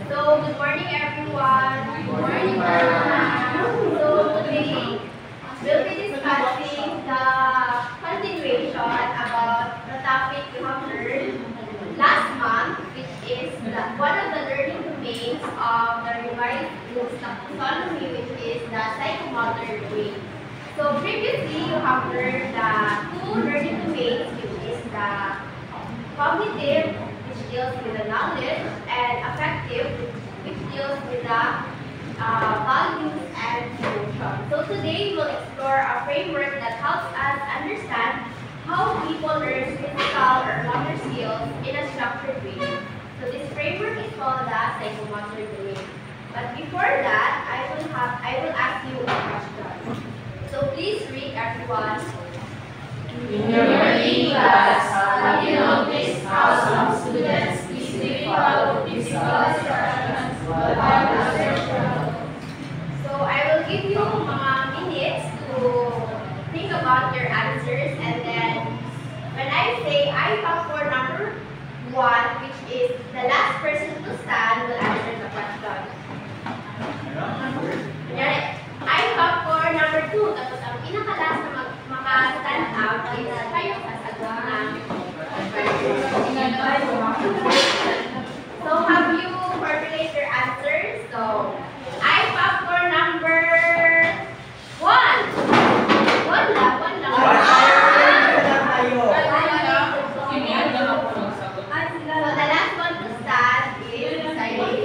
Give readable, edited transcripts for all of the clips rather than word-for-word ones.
So, good morning everyone. Good morning, ma'am. So, today, we'll be discussing the continuation about the topic you have heard last month, which is one of the learning domains of the revised Bloom's taxonomy, which is the psychomotor domain. So, previously, you have heard the two learning domains, which is the cognitive, which deals with the knowledge, and affective, which deals with the values and emotions. So today we'll explore a framework that helps us understand how people learn physical or motor skills in a structured way. So this framework is called the psychomotor domain. But before that, I will ask you a question. So please read everyone. In your learning class, have you noticed how some students easily follow physical instructions but others struggle? So I will give you mga minutes to think about your answers, and then when I say I have for number 1, which is the last person to stand, will answer the question. Kunyari, I have for number 2, tapos ang pinaka-last na maka-stand out is kayo sasagot na. So have you formulated your answers? So I have for number 1. One lang. So the last one to stand is Sailin.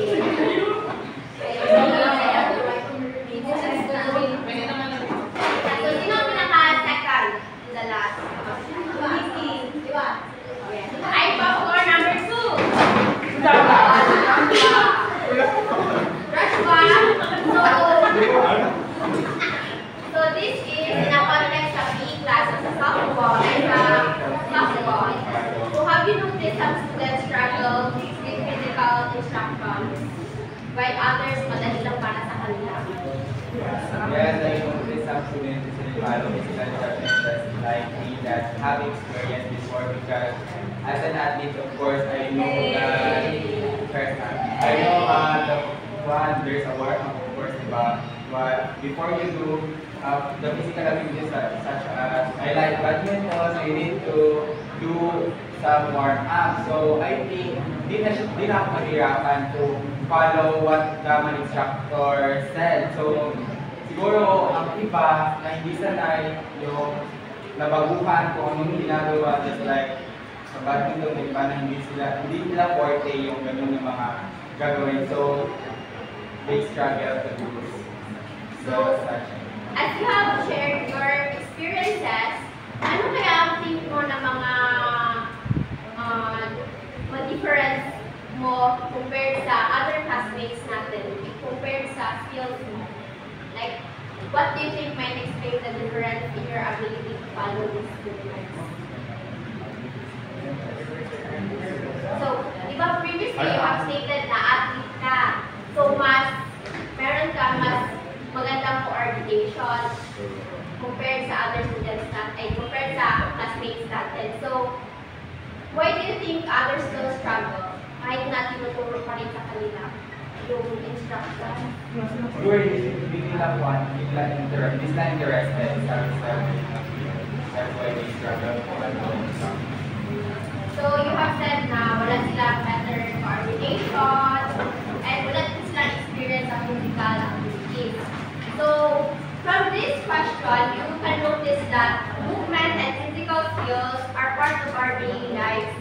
So sino ang pinaka-second to the last? I have for number 2. Rashwa. So this is in a context of being classes of softball and softball. So have you noticed some students struggle with physical instructions while others madali lang para sa kanila? Yes, I noticed some students in follow physical instructions like me that have experience before, because as an athlete, of course, I know that the one, there's a warm-up, of course, but before you do the physical activities such as I like badminton, so you need to do some warm-up. So I think di na ako mahirapan to follow what the instructor said. So siguro ang iba na hindi sanay yung nabaguhan kung anong ginagawa, just like sa badminton, may iba na hindi nila forte yung ganun ng mga gagawin. So they struggle to do such. As you have shared your experiences, ano kaya ang think mo na mga difference mo compared sa other classmates natin, compared sa skills mo? Like, what do you think might explain the difference in your ability to follow these movements? So, di ba previously you have stated na athlete ka, so meron ka mas magandang coordination compared sa other students natin, compared sa classmates natin. So, why do you think others still struggle? Kahit na tinuturo pa rin sa kanila yung instruction. Siguro hindi nila interested sa that's why they struggle for So, you have said na wala silang better coordination and wala din silang experience sa physical activities. So, from this question, you can notice that movement and physical skills are part of our daily lives.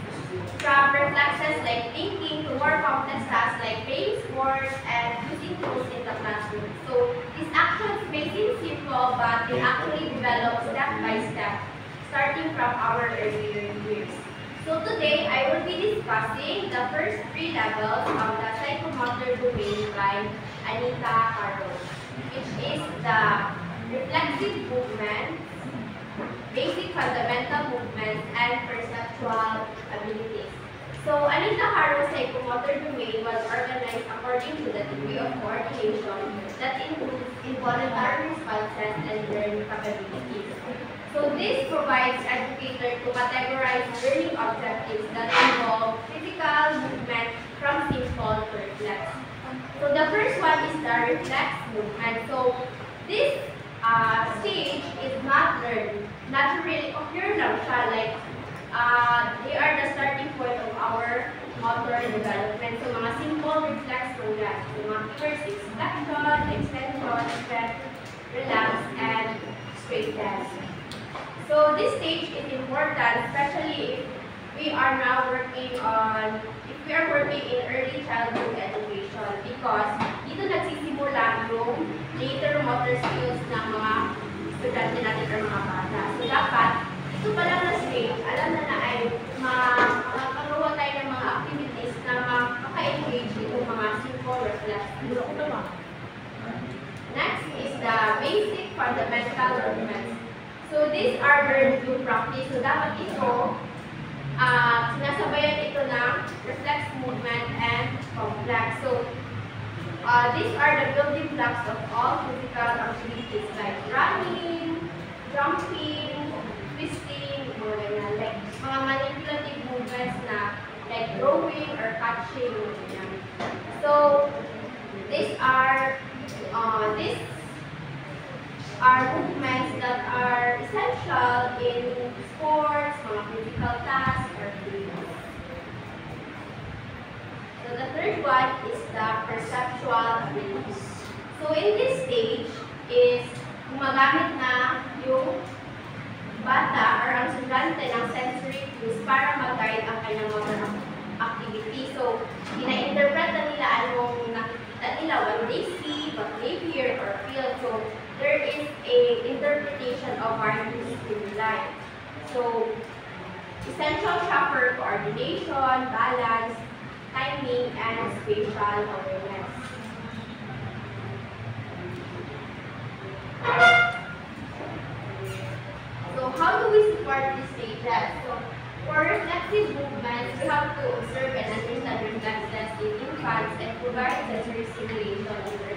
From reflexes like thinking to more complex tasks like playing sports and using tools in the classroom. So, these actions may seem simple, but they actually develop step by step, starting from our earlier years. So today, I will be discussing the first 3 levels of the psychomotor domain by Anita Caro, which is the reflexive movement, basic fundamental movements, and perceptual abilities. So Anita Caro's psychomotor domain was organized according to the degree of coordination that includes involuntary responses and learned capabilities. So this provides educators to categorize learning objectives that involve physical movement from simple to reflex. So the first one is the reflex movement. So this stage is not learned. Naturally occur lang siya. Like, they are the starting point of our motor development. So mga simple reflex lang. So mga keywords is flexion, extension, stretch, relax, and straighten. So this stage is important, especially if we are now working in early childhood education, because dito nagsisimula yung later motor skills ng mga estudyante natin or mga bata. So dapat, ito pa lang na stage, alam na ay makakagawa tayo ng mga activities na makaka-engage itong mga simple reflex. Next is the basic fundamental movements. So these are learned through practice. So dapat ito, sinasabayan ito ng reflex movement and complex. So these are the building blocks of all physical activities like running, jumping, twisting, mga ganyan. Like mga manipulative movements na like throwing or catching, mga ganyan. So these are movements that are essential in sports, mga physical tasks, or games. So the third one is the perceptual abilities. So in this stage is gumagamit na yung bata or ang estudyante ng sensory cues para mag-guide ang kanyang motor activity. So ina-interpret na nila anong nakikita nila, what they see, what they hear, or feel. So there is a interpretation of our stimuli. So, essential siya for coordination, balance, timing, and spatial awareness. So, how do we support these stages? So, for reflexive movements, we have to observe and understand reflexes in infants and provide sensory stimulation in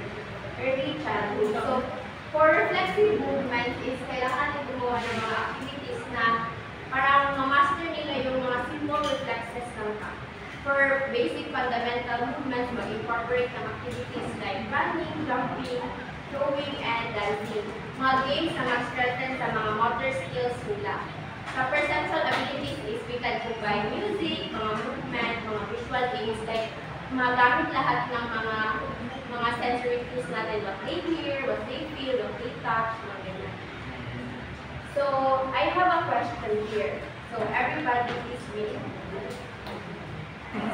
early childhood. So, for reflexive movement is kailangan na gumawa ng mga activities na parang ma-master nila yung mga simple reflexes ng ka. For basic fundamental movements, mag-incorporate ng activities like running, jumping, throwing, and dancing. Mga games na mag-strengthen sa mga motor skills nila. Sa perceptual abilities is we can combine music, mga movement, mga visual aids, like magamit lahat ng mga sensory cues natin, what they hear, what they feel, what they touch, mga ganyan. So, I have a question here. So, everybody is reading.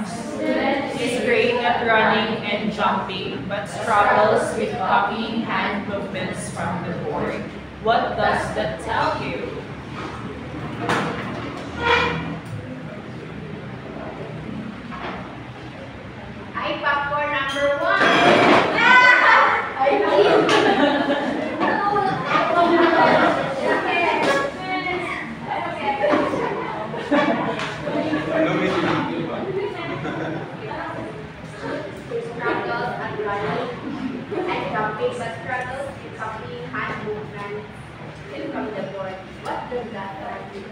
Student is great at running and jumping, but struggles with copying hand movements from the board. What does that tell you? Ay, popcorn number 1. Struggles at running and jumping, but struggles with copying hand movements from the board. What does that mean?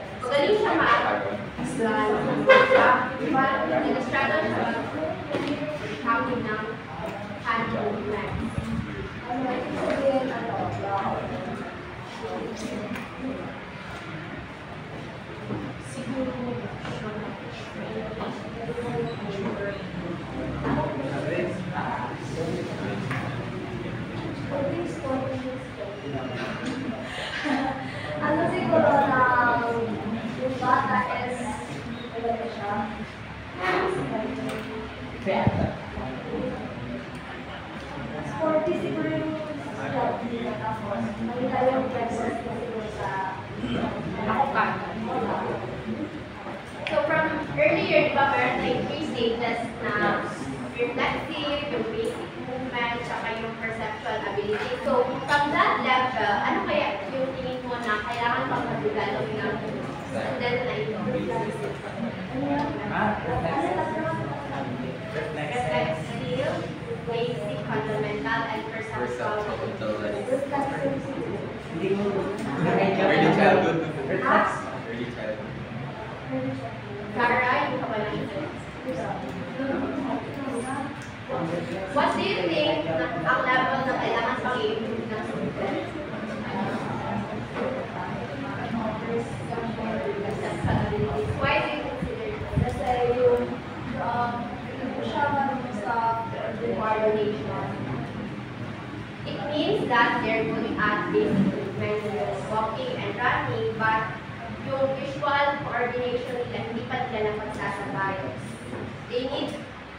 Magaling siya struggle siya copying ng hand movements. Ano siguro na yung bata is ano siya? Sporty siguro yung study na tapos nakita yung presence na siguro sa Ako ka. So from earlier, di ba, meron tayong 3 stages na reflexive, yung basic movement, saka yung perceptual ability. So from that level, ano kaya yung tingin mo na kailangan pang mag-develop ng student na ito? Reflexive, basic, fundamental, and perceptual ability. Early childhood. Early childhood. Sarah, yung kapalit. What do you think ang level na kailangan i-improve ng student? Why do you consider it? Kasi yung siya marunong sa Coordination. It means that they're good at basic movements, walking and running, but yung visual coordination nila, hindi pa nila napagsasabay. They need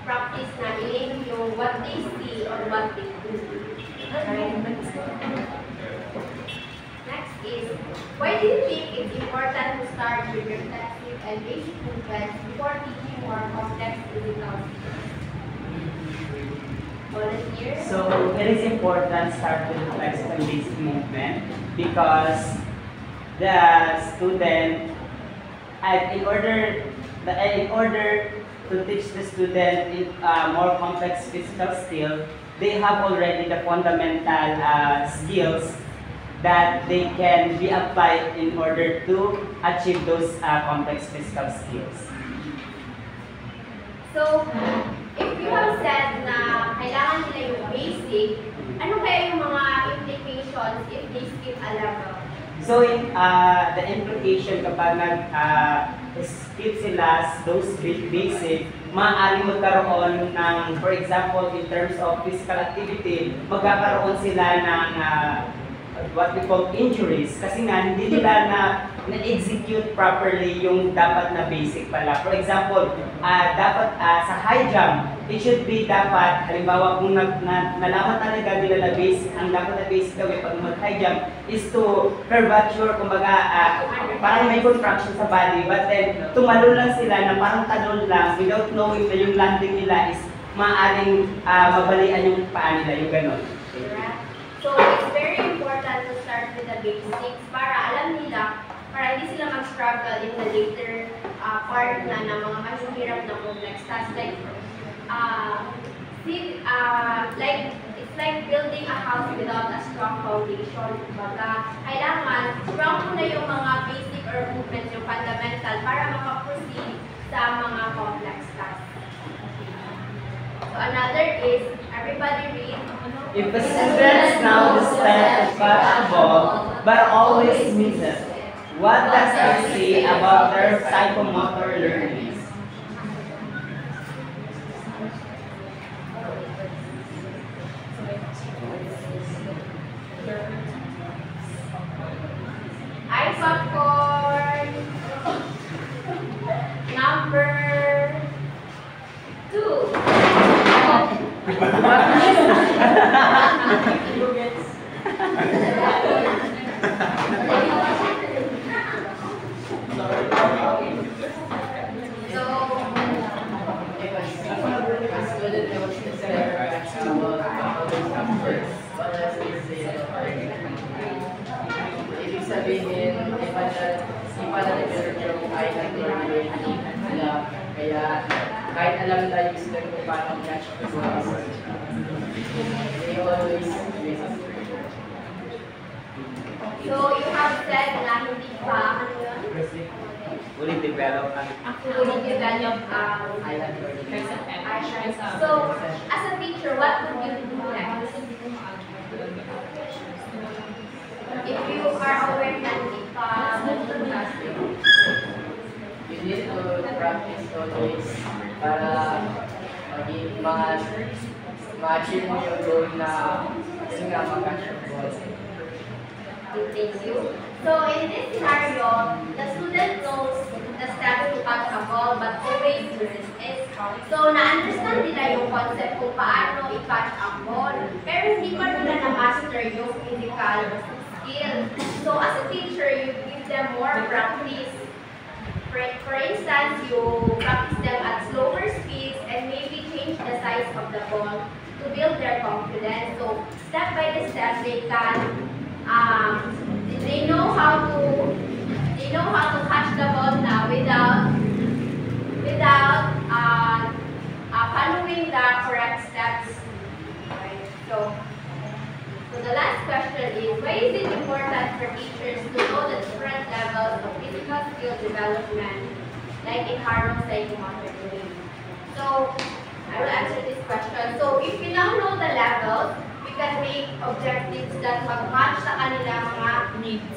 practice na i-link yung what they see or what they do. Right? Next is, why do you think it's important to start with reflexive and basic movements before teaching more complex physical skills? Volunteer? So it is important to start with reflexive and basic movement because the student, in order to teach the student more complex physical skills, they have already the fundamental skills that they can be applied in order to achieve those complex physical skills. So, if you have said na kailangan nila yung basic, ano kaya yung mga implications if they skip a level? So, the implication kapag nag-skip sila those basic, maaaring magkaroon ng, for example, in terms of physical activity, magkakaroon sila ng what we call injuries kasi nga hindi nila na-execute properly yung dapat na basic pala. For example, dapat sa high jump, it should be dapat, halimbawa kung nalaman talaga nila na basic, ang dapat na basic gawin pag mag-high jump is to curvature, kumbaga parang may contraction sa body, but then tumalo lang sila na parang talon lang without knowing na yung landing nila is maaaring mabalian yung paa nila, yung ganon. So, it's very important to start with the basics para alam nila, para hindi sila mag-struggle in the later part na ng mga mahihirap na complex tasks. It's like building a house without a strong foundation. Baga, kailangan strong muna yung mga basic or movements, yung fundamental, para makaproceed sa mga complex tasks. So, another is, everybody read. If a student now spends basketball but always misses, what does it say about their psychomotor learning? Popcorn. Number 2. Ibig sabihin, iba na develop yung island coordination nila. Kaya kahit alam nila yung student kung paano catch the ball, they always use it. So, you have said na hindi pa, ano yun? Fully develop Fully develop Island coordination. So, as a teacher, what would you do next? If you are aware na hindi pa You need to practice always para ma-achieve mo yung goal na kasi nga mag-catch the ball. Thank you. So, in this scenario, the student knows the steps to catch a ball, but always misses it. So, na-understand nila yung concept kung paano i-catch a ball, pero hindi pa nila na-master yung physical skill. So, as a teacher, you give them more practice. For instance, you practice them at slower speeds and maybe change the size of the ball to build their confidence. So, step by step, they can they know how to catch the ball now without following the correct steps. Right. So the last question is, why is it important for teachers to know the different levels of skill development, like in Harlem psychomotor domain. So, I will answer this question. So, if we now know the levels, we can make objectives that mag-match sa kanilang mga needs.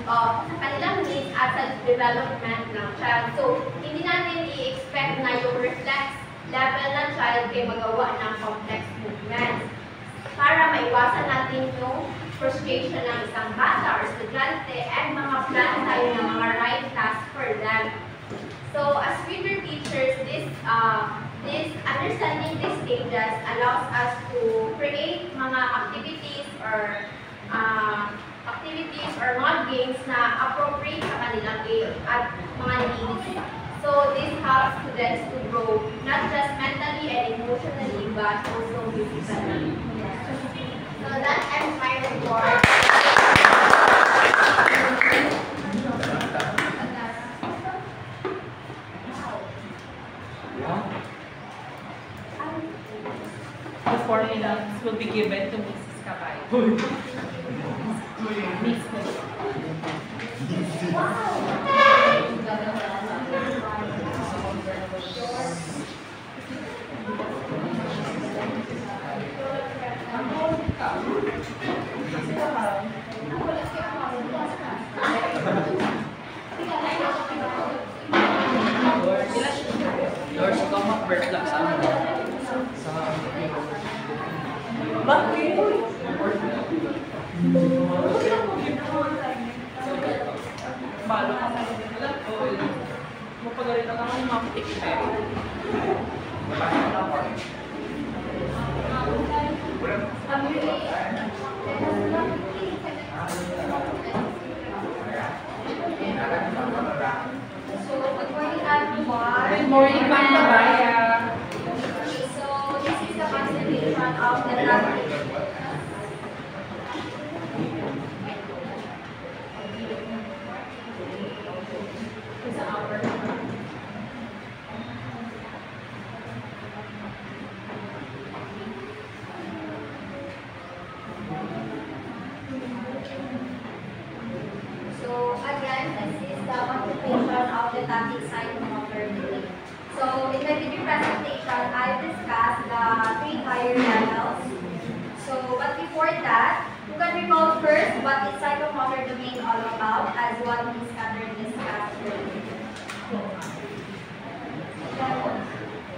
Sa kanilang needs at sa development ng child. So, hindi natin i-expect na yung reflex level ng child kay magawa ng complex movements. Para maiwasan natin yung frustration ng isang bata or estudyante and mga plan tayo ng mga right tasks for them. So, as future teachers, this understanding these stages allows us to create mga activities or mga games na appropriate sa kanilang age at mga needs. So, this helps students to grow not just mentally and emotionally, but also physically. So, that ends my report. The 4 minutes will be given to Mrs. Cabay. Miss Lord, ikaw mag-reflect sa amin. Bakit? Balo ka sa alam ko. Mapagalit na lang ang mga pitik-pitik. So, good morning everyone. Good morning, Ma'am Cabaya. So, this is the concentration of the topic. So, again, this is the concentration of the topic psychomotor domain. So, in my video presentation, I discussed the 3 higher levels. So, but before that, you can recall first what is psychomotor domain all about, as what Ms. Catherine discussed earlier.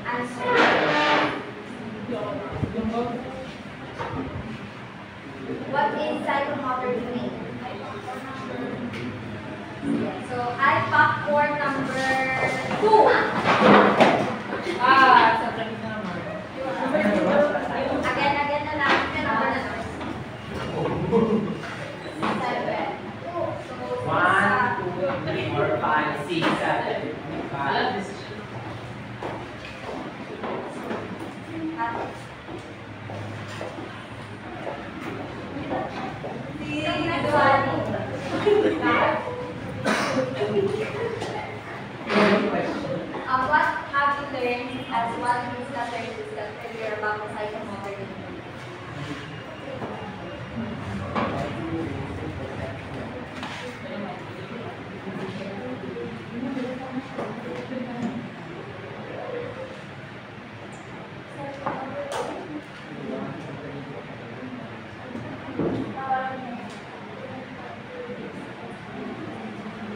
Answer. What is psychomotor domain? So, I popcorn number 2. Again na lang. Number na lang. 7. So, 1, 2, 3, 4, 5, 6, 7. Alam, this is what have you learned as what Ms. Catherine discussed earlier about the psychomotor domain?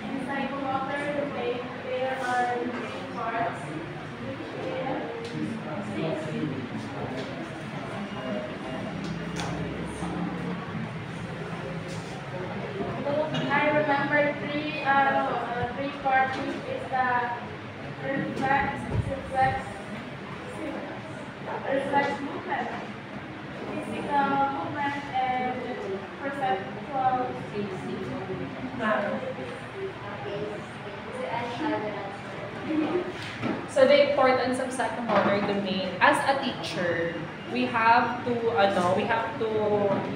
In psychomotor domain, there are 3 parts. I remember 3 parts is the reflex movement, physical movement, and perceptual. So the importance of psychomotor domain as a teacher, we have to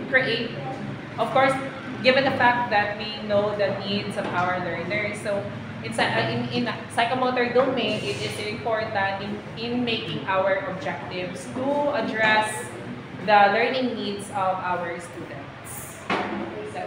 create, of course, given the fact that we know the needs of our learners. So in psychomotor domain, it is important in making our objectives to address the learning needs of our students. So,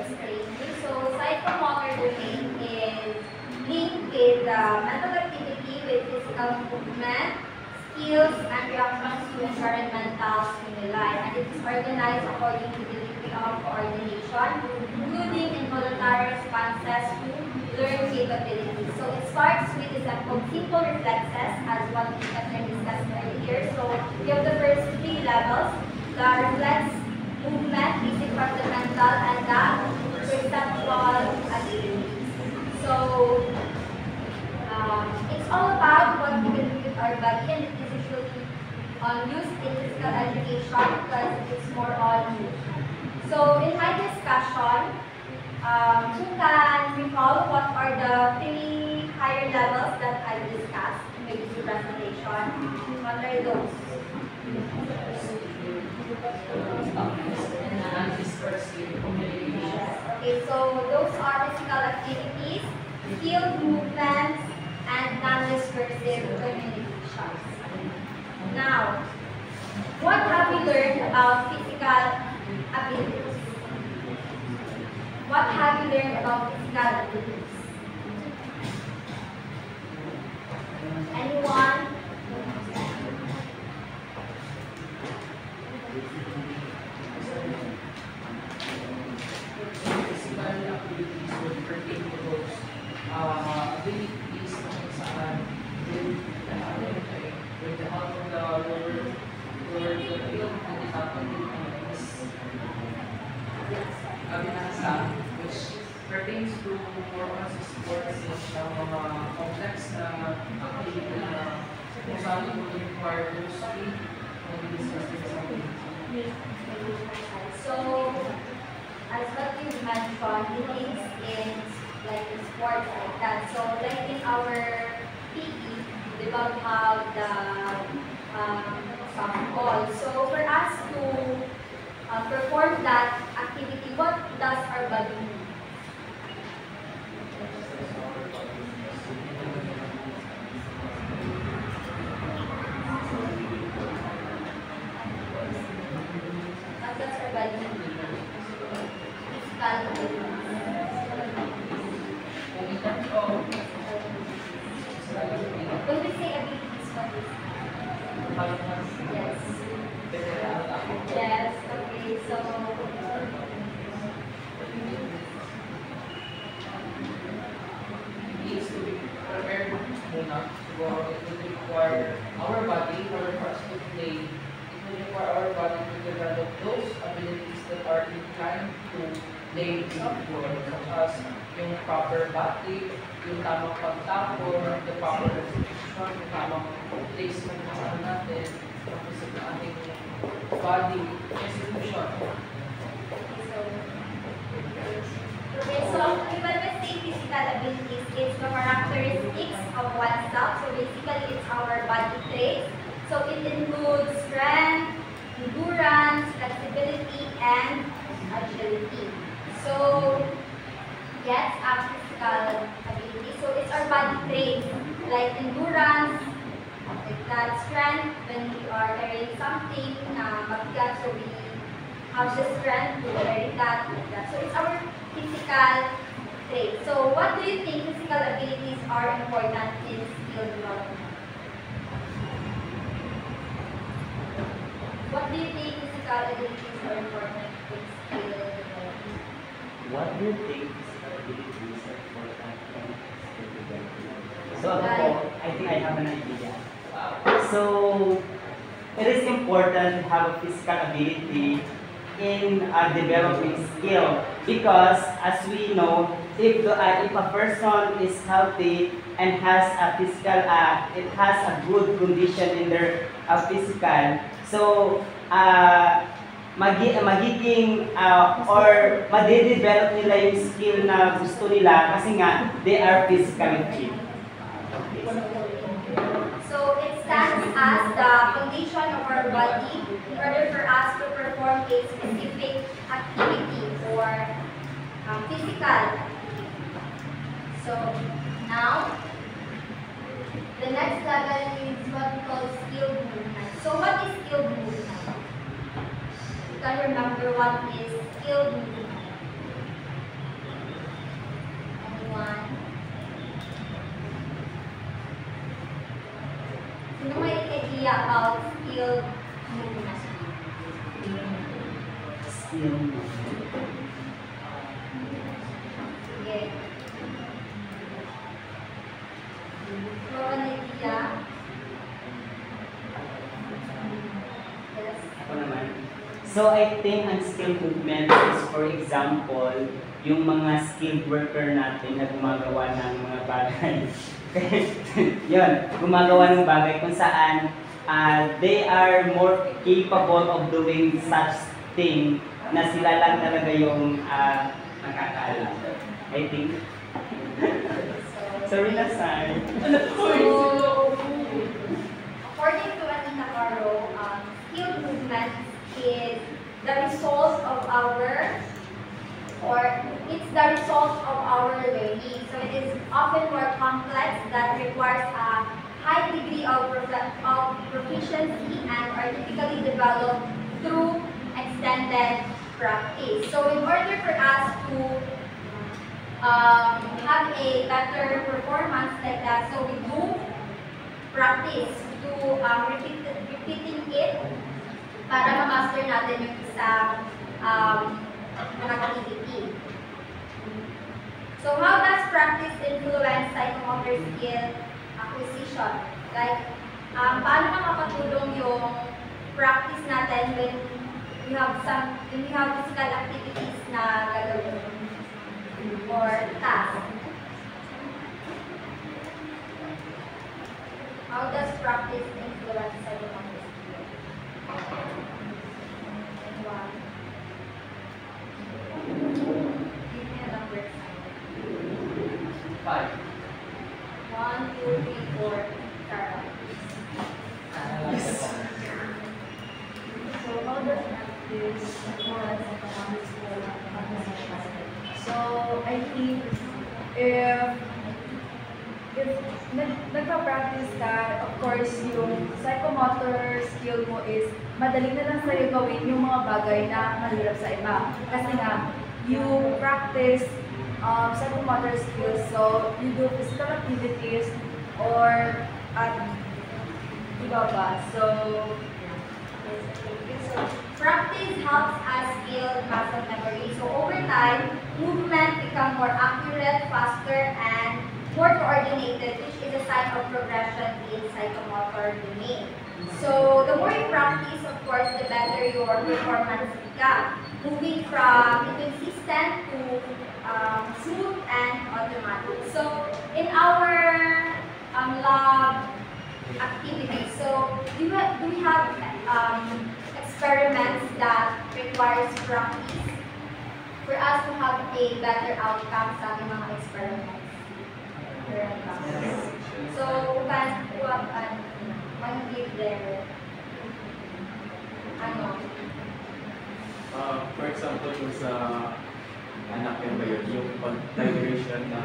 psychomotor domain is linking with mental activity with physical movement, skills, and reactions to environmental stimuli. And it is organized according to the degree of coordination, including involuntary responses to learned capabilities. So it starts with the simple reflexes, as what we have discussed earlier. So we have the first three levels: the reflex movement, basic fundamental, and the perceptual ability. So it's all about what we can do with our body, and it is usually used in physical education because it's more on you. So in my discussion, who can recall what are the three higher levels that I discussed in my presentation? What are those? Okay, so those are physical activities, skilled movements, and non-discursive communications. Now, what have we learned about physical abilities? What have you learned about physical abilities? Anyone? Physical activities would pertain to those abilities kung saan with the help of the lower field and the cognitive binasa, which pertains to more on sa sports ng mga complex na activity na kung saan it will require those three and discussing something. So, as what you mentioned, it is in like in sports like that. So, like in our PE, we don't have the softball. So, for us to perform that activity, what does our body need? What does our body need? Physical abilities. When we say abilities, what is it? Yes. Yes, okay, so Needs to be prepared muna. So it will require our body, for us to play, it will require our body to develop those abilities that are inclined to play softball, such as yung proper batting, yung tamang pagtapon, the proper execution, yung tamang placement ng ano natin, tapos sa ating body execution. okay, so when we say physical abilities, it's the characteristics of oneself. So basically, it's our body traits. So it includes strength, endurance, flexibility, and agility. So yes, our physical ability. So it's our body traits like endurance, like that, strength when we are carrying something, mabigat, so we have the strength to carry that, like that. So it's our physical traits. So what do you think physical abilities are important in skill development? What do you think physical abilities are important in skill development? What do you think physical abilities are important in skill development? So ako, I think I have an idea. So, it is important to have a physical ability in developing skill because, as we know, if a person is healthy and has a physical, it has a good condition in their physical, so magiging or madidevelop nila yung skill na gusto nila kasi nga they are physically fit. So it stands as the condition of our body in order for us to perform a specific activity or physical activity. So now, the next level is what we call skilled movement. So what is skilled movement? You can remember what is skilled movement. Anyone? idea about skill movement? Skill. Sige. Throw an idea. Yes. Ako naman. So I think ang skill movement is, for example, yung mga skilled worker natin na gumagawa ng mga bagay. Yun, gumagawa ng bagay kung saan they are more capable of doing such thing na sila lang talaga yung nakakaalam. I think. Sorry na, Sai. So, according to Anita Caro, skill movement is the result of it's the result of our learning. So it is often more complex that requires a high degree of proficiency and are typically developed through extended practice. So in order for us to have a better performance like that, so we do practice to repeating it para ma-master natin yung isang activity. So how does practice influence psychomotor skill acquisition? Like, paano makakatulong yung practice natin when we have physical activities na gagawin or task? How does practice influence psychomotor skill? One. Give me a number. 5. 1, 2, 3, 4. Sarah. So how does practice influence psychomotor skill acquisition? So I think if nagpa-practice ka, of course, yung psychomotor skill mo is madali na lang sa'yo gawin yung mga bagay na mahirap sa iba. Kasi nga, you practice psychomotor skills, so you do physical activities or at iba ba. So Practice helps us build muscle memory. So over time, movement become more accurate, faster, and more coordinated, which is a sign of progression in psychomotor domain. So the more you practice, of course, the better your performance become, moving from inconsistent to smooth and automatic. So in our lab activities, so do we have experiments that requires practice for us to have a better outcome sa ating mga experiments? So, one give there, For example, kung sa anak yan ba yun, yung pag-vibration na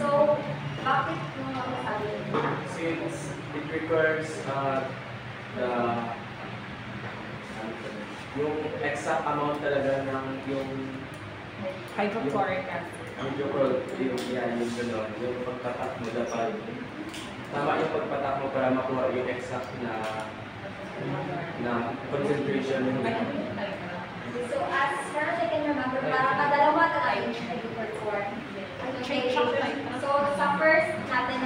So, bakit mo masasabi? since it requires yung exact amount talaga ng yung Hydrochloric acid. yung gano'n, yung pagpatak mo dapat tama yung pagpatak mo para makuha yung exact na concentration mo. So, as far as I can remember, parang kadalawa talaga yung nag-perform. Okay. So, sa first natin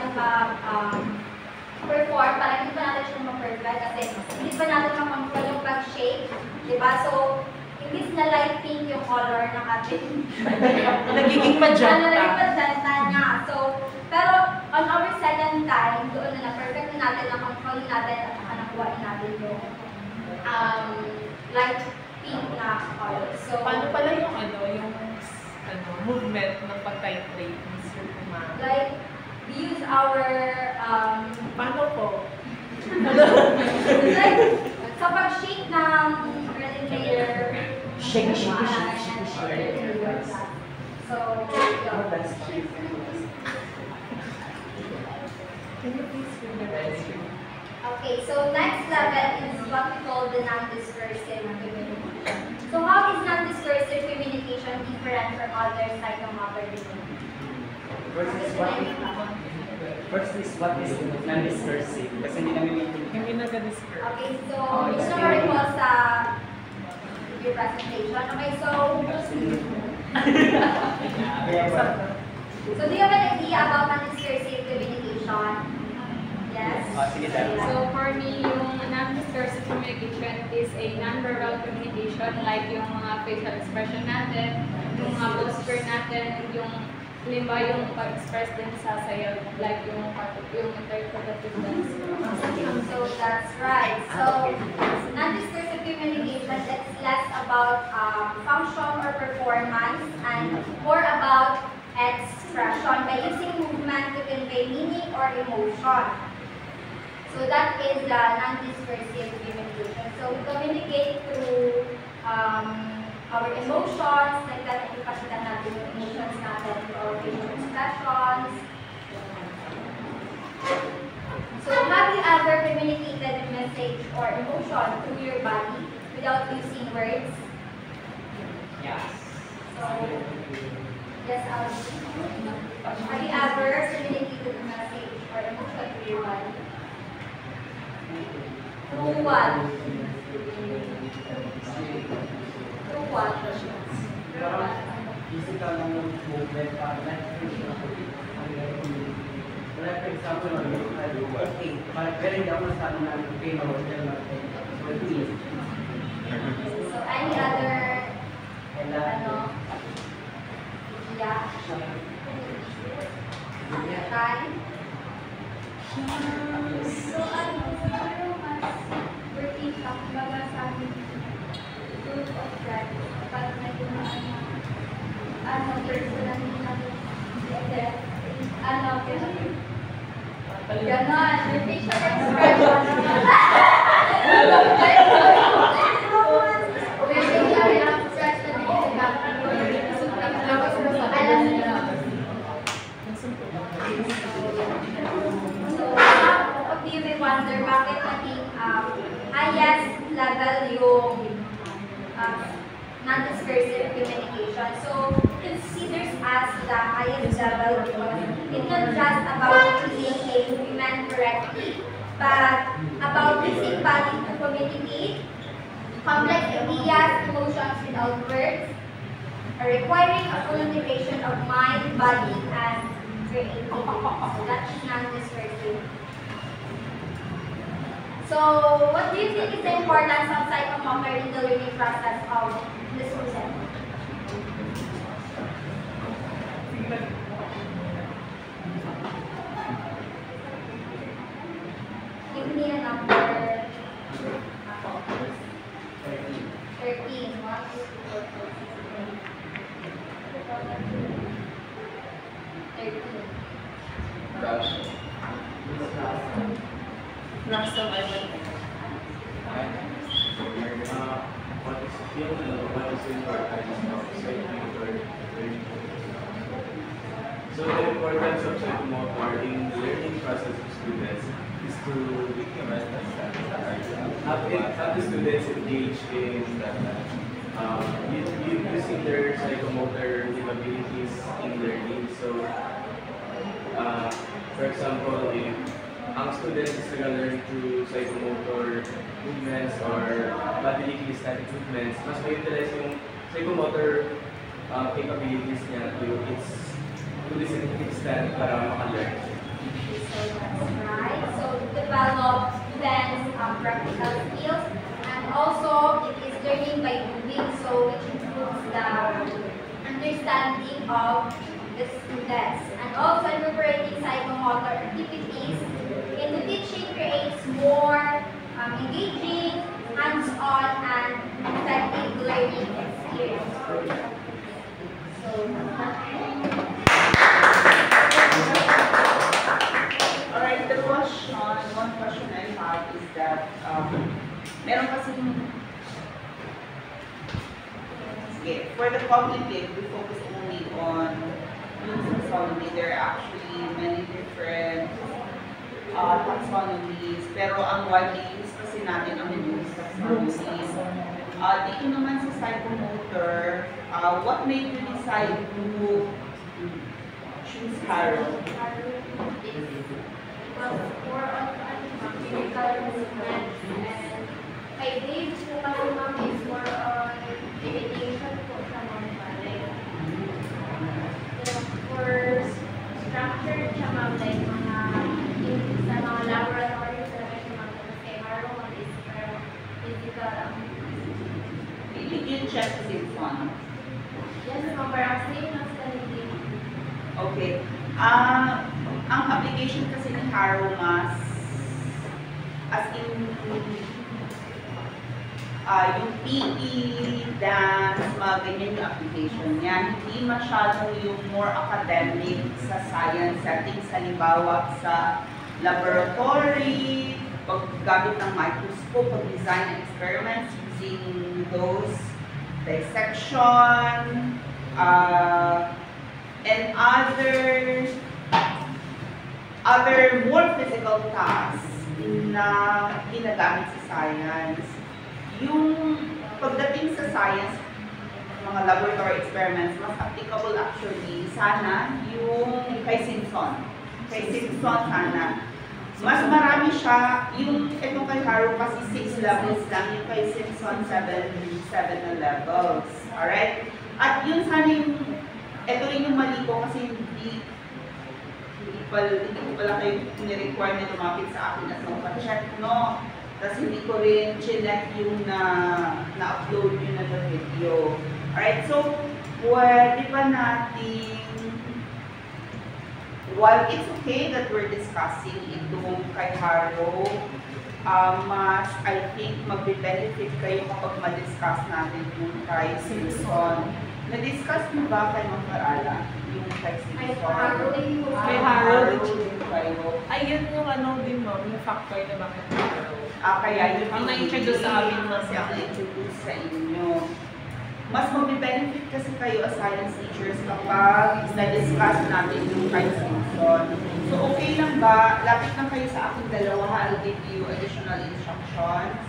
perform, parang hindi pa natin siya ma-perfect kasi hindi pa natin ma-control yung pag-shape. Diba? So, imbis na light pink yung color ng ating Nagiging magenta. nagiging magenta niya. So, pero on our second time, doon na na-perfect na natin, na-control natin at saka nakuha natin yung light pink na color. So, Paano pala yung movement ng pag-titrate, Mr. Kumar? like, we use our Paano po? like, sa pag-shake ng resin layer, Shake. So, Oh, that's cute. Can you please read the rest? okay, so next level is what we call the non-discursive communication. So how is non-discursive communication different from other psychomotor communication? Versus what? First is what is non-discursive? Kasi hindi namin maintindihan. Hindi nag-discurse. Okay, so it's not recall sa your presentation. Okay, so do you have an idea about non-discursive communication? Yes? Sige, Dad. So for me, yung non-discursive communication is a non-verbal communication like yung mga facial expression natin, yung mga posture natin, yung limba yung pag-express din sa sayo, like yung interpretative dance. So that's right. So non-discursive communication, it's less about function or performance and more about expression by using movement to convey meaning or emotion. So that is the non-discursive communication. So we communicate through our emotions, like that, ipakita natin yung emotions natin through our facial expressions. So have you ever communicated a message or emotion through your body without using words? Yes. So, yes, have you ever communicated a message or emotion through your body? Through what? Through what? Physical ng movement para like for example, okay, pero hindi ako nasabi na pain or So any other, yeah, time? So siguro mas working ka, kumbaga sa amin, group of friends, pag may personal ganon, yung facial expression. So, you may wonder bakit naging highest level yung non-discursive communication. So, considers as the highest level because it's not just about using a movement correctly, but about using body to communicate complex ideas, emotions without words, requiring a full integration of mind, body, and creativity. So that's non-discursive. So, what do you think is the importance of psychomotor in the learning process of the student? Give me a number. 13. 1, 2, 3, 4, 5, 6, 7, 8. 13. Russell, I would. What is the importance of psychomotor learning? So the importance of psychomotor in the learning process of students is to have the students engage in using their psychomotor capabilities in learning. So, for example, if ang students is nag-learn through psychomotor movements or bodily kinesthetic movements, mas ma-utilize yung psychomotor capabilities niya to this extent para maka-learn. So that's right. So develop students practical skills, and also it is learning by doing, so which improves the understanding of the students. And also incorporating psychomotor activities in the teaching creates more engaging, hands-on, and effective learning experience. So, alright, one question I have is that meron kasi for the cognitive, we focus only on taxonomy. There are actually many different taxonomies, pero ang widely used kasi natin ang Bloom's taxonomy. Dito naman sa psychomotor, what made you decide to choose Harrow? Was more on clinical movement, and kay Dave po kasi ma'am is more on imitation po sa mga balik. For structure siya ma'am, like sa mga laboratory sa ma'am, kasi Harrow is physical. Did you check Simpson? Yes ma'am, parang same as kanina. Okay. Ang application kasi ng Harrow mas as in yung PE, dance, mga ganyan yung application niya. Hindi masyadong yung more academic sa science settings, halimbawa sa laboratory, paggamit ng microscope, pag-design ng experiments using those dissection, and other more physical tasks na ginagamit sa science. Yung pagdating sa science, mga laboratory experiments, mas applicable actually sana yung kay Simpson. Kay Simpson sana. Mas marami siya, yung itong kay Harrow kasi 6 levels lang, yung kay Simpson 7 na levels. Alright? At yun sana yung, ito rin yung mali ko kasi hindi ko pala kayo ni-require na lumapit sa akin at magpa-check, no? Tapos hindi ko rin chinek yung na-upload yun na video. Alright, so, pwede pa natin, while it's okay that we're discussing itong kay Harrow, mas, I think, magbe-benefit kayo kapag ma-discuss natin yung kay Simpson. Na-discuss mo ba kay Ma'am Carala? Yung kay Simpson? Kay Harrow. Kayo. Ayun yung ano din ma'am, yung factor na bakit Harrow. Kaya yun Ang na-introduce sa amin kasi ang na-introduce sa inyo. Mas mag-benefit kasi kayo as science teachers kapag na-discuss natin yung kay Simpson. So okay lang ba? Lapit lang kayo sa aking dalawa, I'll give you additional instructions.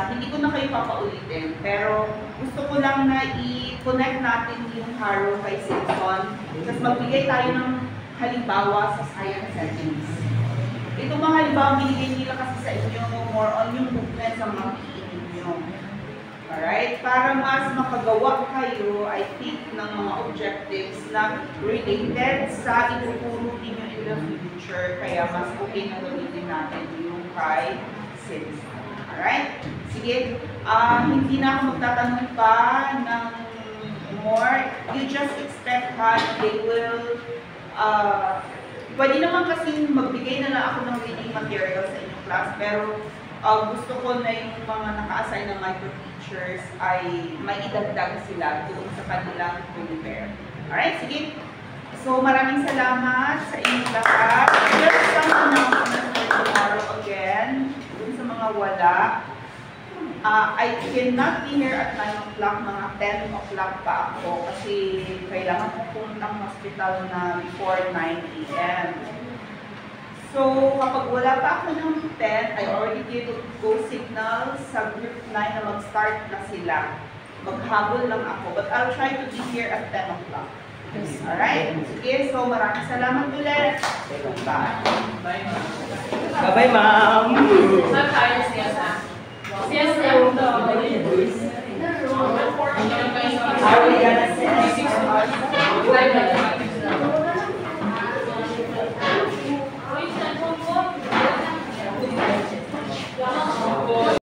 Hindi ko na kayo papaulitin, pero gusto ko lang na i-connect natin yung Harrow kay Simpson. Tapos magbigay tayo ng halimbawa sa science settings. Itong mga halimbawa binigay nila kasi sa inyo more on yung movement sa mga PE ninyo. Alright? Para mas makagawa kayo, I think, ng mga objectives na related sa ituturo ninyo in the future. Kaya mas okay na gamitin natin yung kay Simpson. Alright? Sige. Hindi na ako magtatanong pa ng more. You just expect that they will pwede naman kasi magbigay na lang ako ng reading material sa inyong class, pero gusto ko na yung mga naka-assign na micro-teachers ay may idagdag sila doon sa kanilang prepare. Alright, sige. So, maraming salamat sa inyong lahat. Just some announcements for tomorrow again. Doon sa mga wala. I cannot be here at 9 o'clock, mga 10 o'clock pa ako kasi kailangan ko puntang hospital na before 9 a.m. So, kapag wala pa ako ng 10, I already gave go signal sa group 9 na mag-start na sila. Maghabol lang ako, but I'll try to be here at 10 o'clock. Alright? Sige, so maraming salamat ulit. Bye. Bye-bye, ma'am. Yes, Are we gonna send